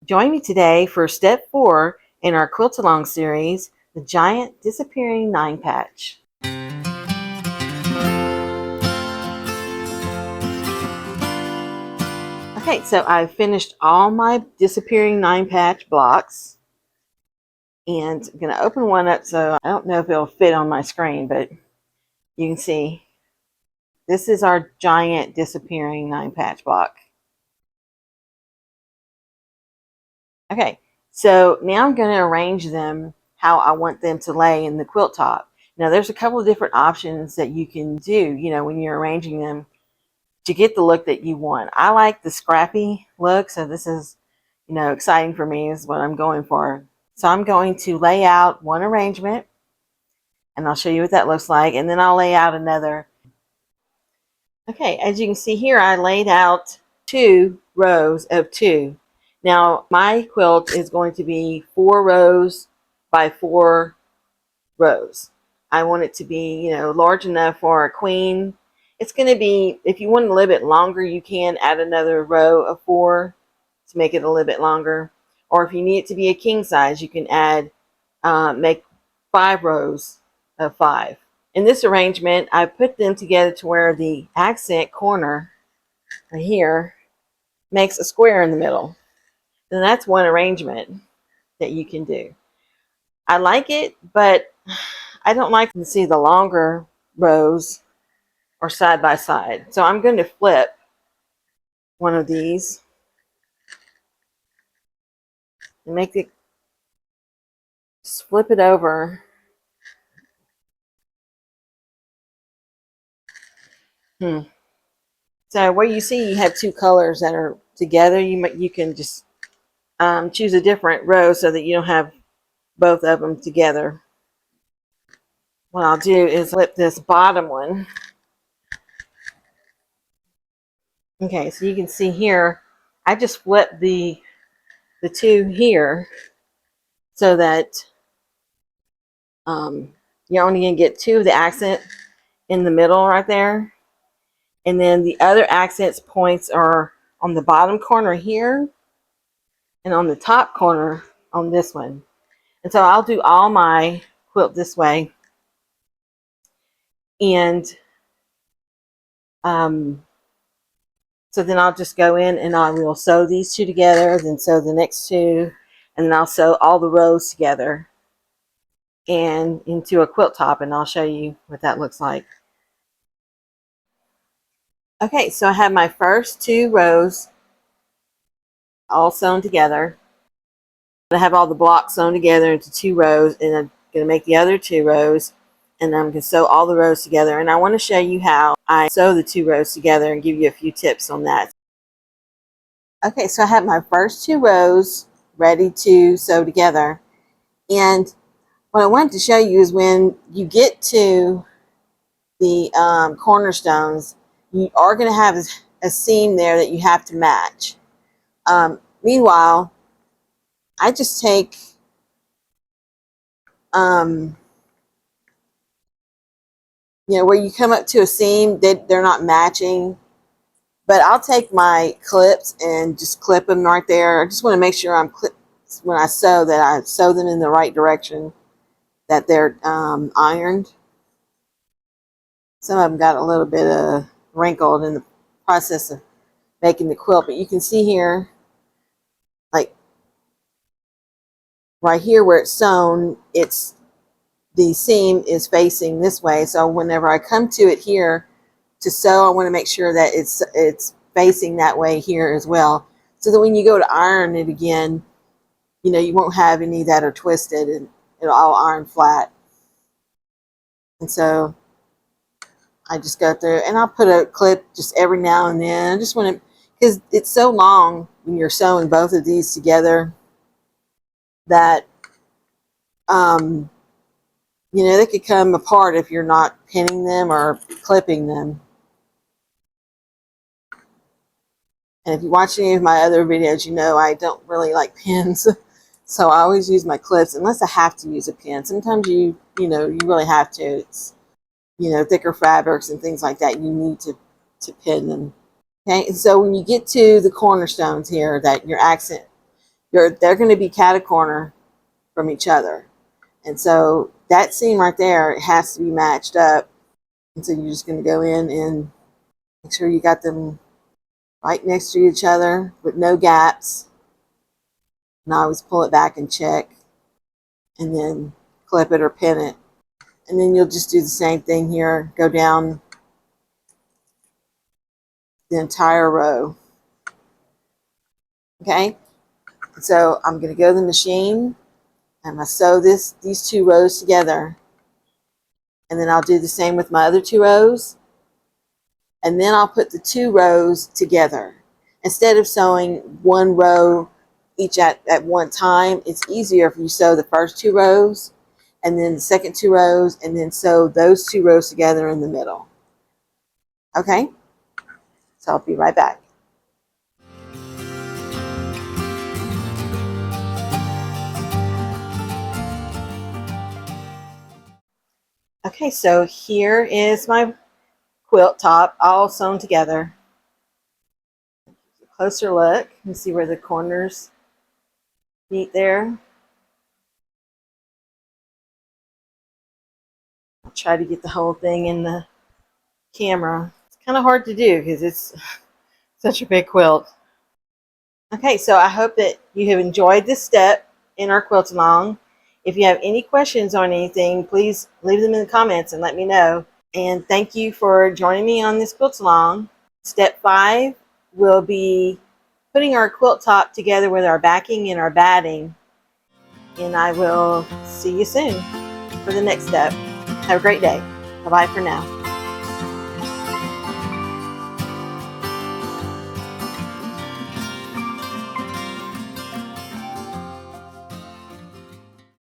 Join me today for step 4 in our quilt along series, the giant disappearing 9-patch. Okay, so I've finished all my disappearing 9-patch blocks, and I'm going to open one up so I don't know if it'll fit on my screen, but you can see this is our giant disappearing 9-patch block. Okay, so now I'm going to arrange them how I want them to lay in the quilt top. Now there's a couple of different options that you can do, when you're arranging them to get the look that you want. I like the scrappy look, so this is, exciting for me, is what I'm going for. So I'm going to lay out one arrangement, and I'll show you what that looks like, and then I'll lay out another. Okay, as you can see here, I laid out 2 rows of 2. Now, my quilt is going to be 4 rows by 4 rows. I want it to be, large enough for a queen. It's going to be, if you want it a little bit longer, you can add another row of 4 to make it a little bit longer. Or if you need it to be a king size, you can add, make 5 rows of 5. In this arrangement, I put them together to where the accent corner right here makes a square in the middle. And that's one arrangement that you can do. I like it, but I don't like to see the longer rows or side by side. So I'm going to flip one of these and make it, just flip it over. So where you see you have 2 colors that are together, you can just choose a different row so that you don't have both of them together. What I'll do is flip this bottom one. Okay, so you can see here, I just flipped the 2 here so that you're only going to get 2 of the accent in the middle right there. And then the other accents points are on the bottom corner here and on the top corner on this one. And so I'll do all my quilt this way. And so then I'll just go in and I will sew these 2 together, then sew the next 2, and then I'll sew all the rows together and into a quilt top, and I'll show you what that looks like. Okay, so I have my first 2 rows all sewn together. I have all the blocks sewn together into 2 rows, and I'm going to make the other 2 rows, and I'm going to sew all the rows together. And I want to show you how I sew the 2 rows together and give you a few tips on that. Okay, so I have my first 2 rows ready to sew together. And what I wanted to show you is when you get to the cornerstones, you are going to have a seam there that you have to match. Meanwhile, I just take where you come up to a seam, they're not matching, but I'll take my clips and just clip them right there. I just want to make sure when I sew that I sew them in the right direction, that they're ironed. Some of them got a little bit wrinkled in the process of making the quilt, but you can see here, like right here where it's sewn, the seam is facing this way. So whenever I come to it here to sew, I want to make sure that it's facing that way here as well, so that when you go to iron it again, you won't have any that are twisted, and it'll all iron flat. And so I just go through and I'll put a clip just every now and then. I just want to, because it's so long when you're sewing both of these together that they could come apart if you're not pinning them or clipping them. And if you watch any of my other videos, I don't really like pins. So I always use my clips unless I have to use a pin. Sometimes you really have to. It's, thicker fabrics and things like that, you need to pin them. Okay, and so when you get to the cornerstones here, that your accent they're going to be cat-a-corner from each other. And so that seam right there, it has to be matched up. And so you're just going to go in and make sure you got them right next to each other with no gaps. And I always pull it back and check, and then clip it or pin it. And then you'll just do the same thing here. Go down the entire row. Okay? So I'm going to go to the machine. I'm going to sew these two rows together. And then I'll do the same with my other two rows. And then I'll put the two rows together. Instead of sewing one row each at one time, it's easier if you sew the first two rows and then the second two rows, and then sew those two rows together in the middle. Okay? So I'll be right back. Okay, so here is my quilt top all sewn together. Closer look. You can see where the corners meet there. I'll try to get the whole thing in the camera. It's kind of hard to do because it's such a big quilt. Okay, so I hope that you have enjoyed this step in our quilt along. If you have any questions on anything, please leave them in the comments and let me know. And thank you for joining me on this quilt along. Step 5 will be putting our quilt top together with our backing and our batting. And I will see you soon for the next step. Have a great day. Bye-bye for now.